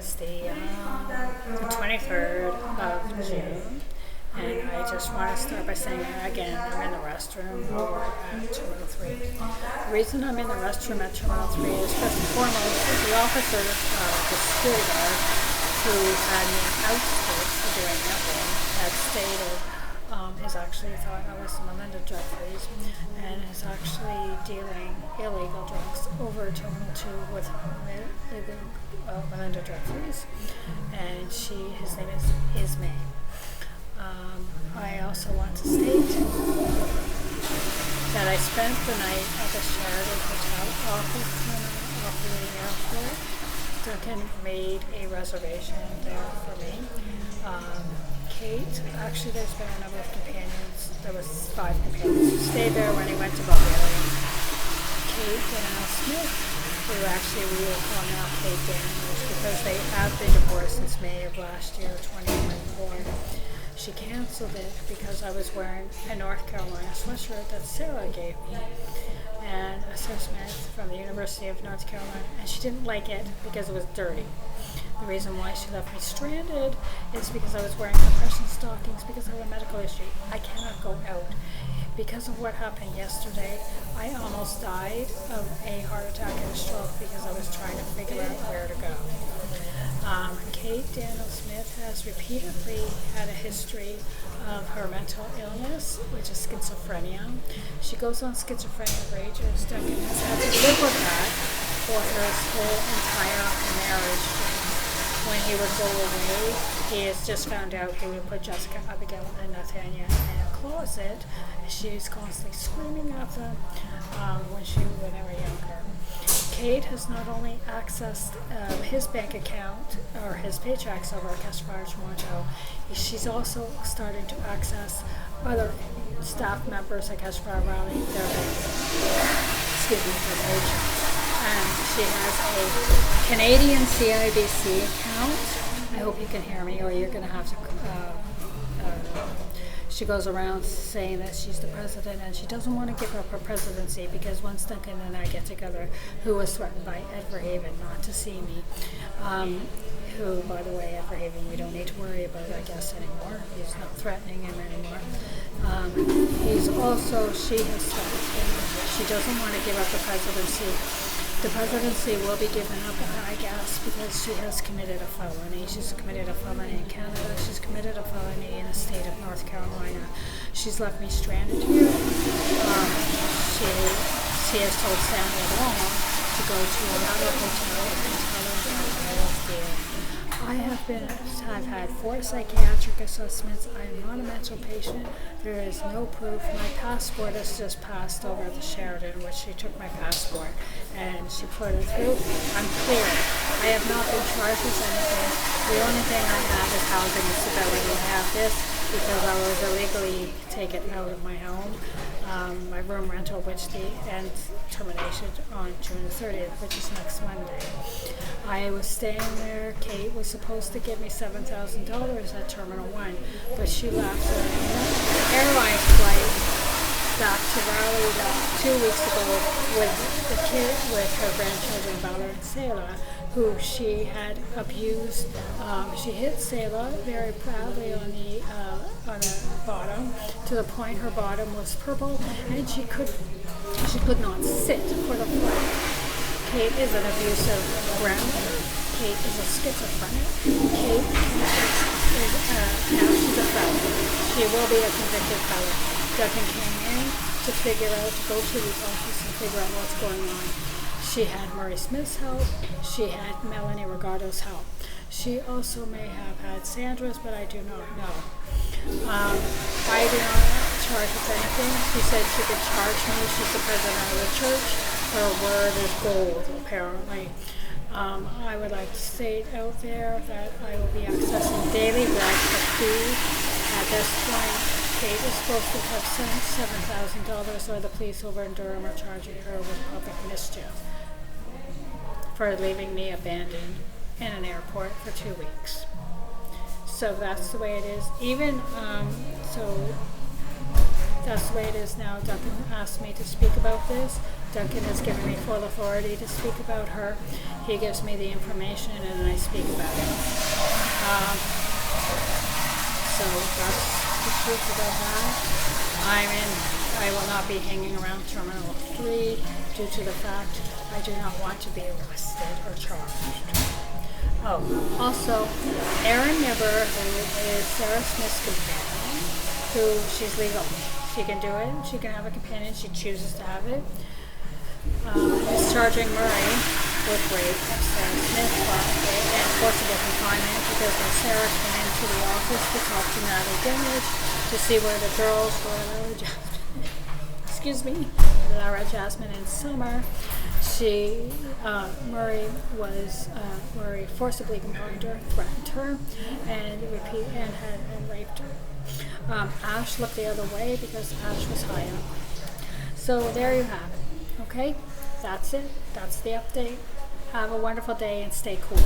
is the 23rd of June, and I just want to start by saying again, I'm in the restroom over at Terminal 3. The reason I'm in the restroom at Terminal 3 is first and foremost, the officer, the security guard, who had me ousted for doing nothing, had stated, is actually thought I was Melinda Jeffries, and is actually dealing illegal drugs over Terminal 2 with Melinda Jeffries, and his name is May. I also want to state that I spent the night at the Sheraton Hotel off the airport. Duncan made a reservation there for me. Kate, actually there's been a number of companions. There was 5 companions who stayed there when he went to Bulgaria. Kate and Al Smith, who actually we will call now Kate Daniels, because they have been divorced since May of last year, 2024. She canceled it because I was wearing a North Carolina sweatshirt that Sarah gave me, and Sarah Smith from the University of North Carolina, and she didn't like it because it was dirty. The reason why she left me stranded is because I was wearing compression stockings because of a medical issue. I cannot go out. Because of what happened yesterday, I almost died of a heart attack and a stroke because I was trying to figure out where to go. Kate Daniel Smith has repeatedly had a history of her mental illness, which is schizophrenia. She goes on schizophrenia rages. Duncan has had to live with that for his whole entire marriage. When he would go away, he has just found out he would put Jessica, Abigail, and Nathaniel in a closet. She's constantly screaming at them when they were younger. Kate has not only accessed his bank account or his paychecks over at Caspar Toronto, she's also starting to access other staff members at Caspar Raleigh, their paychecks. And she has a Canadian CIBC account. I hope you can hear me, or you're going to have to. She goes around saying that she's the president, and she doesn't want to give up her presidency because once Duncan and I get together, who was threatened by Ed Verhaven not to see me, who, by the way, Ed Verhaven, we don't need to worry about, I guess, anymore. He's not threatening him anymore. She has threatened him. She doesn't want to give up the presidency. The presidency will be given up, I guess, because she has committed a felony. She's committed a felony in Canada. She's committed a felony in the state of North Carolina. She's left me stranded here. She has told Samuel Long to go to another hotel and tell him that I was there. I've had 4 psychiatric assessments. I am not a mental patient. There is no proof. My passport is just passed over at the Sheraton, which she took my passport and she put it through. I'm clear. I have not been charged with anything. The only thing I have is housing instability. I have this because I was illegally taken out of my home. My room rental, which the end termination on June 30th, which is next Monday. I was staying there. Kate was supposed to give me $7,000 at Terminal 1, but she left an airline flight back to Raleigh 2 weeks ago with her grandchildren, Bella and Selah, who she had abused. She hit Selah very proudly on the bottom, to the point her bottom was purple, and she could not sit for the flight. Kate is an abusive grandmother. Kate is a schizophrenic. Kate now she's a felon. She will be a convicted felon. Duncan came in to go to the office and figure out what's going on. She had Murray Smith's help. She had Melanie Regardo's help. She also may have had Sandra's, but I do not know. I do not charge with anything. She said she could charge me. She's the president of the church. Her word is gold, apparently. I would like to state out there that I will be accessing daily bread for food. At this point, Kate is supposed to have sent $7,000, or the police over in Durham are charging her with public mischief for leaving me abandoned in an airport for 2 weeks. So that's the way it is. That's the way it is now. Duncan asked me to speak about this. Duncan has given me full authority to speak about her. He gives me the information and I speak about it. So that's the truth about that. I will not be hanging around Terminal 3 due to the fact I do not want to be arrested or charged. Oh, also, Erin Nibber, who is Sarah Smith's companion, who she's legal. She can do it. She can have a companion. She chooses to have it. Is charging Murray with rape of Sarah Smith and forcible confinement because when Sarah came into the office to talk to Natalie Dinich to see where the girls were, Laura, Jasmine, and Summer, Murray forcibly confined her, threatened her, and raped her. Ash looked the other way because Ash was high up. So there you have it. Okay, that's it. That's the update. Have a wonderful day and stay cool.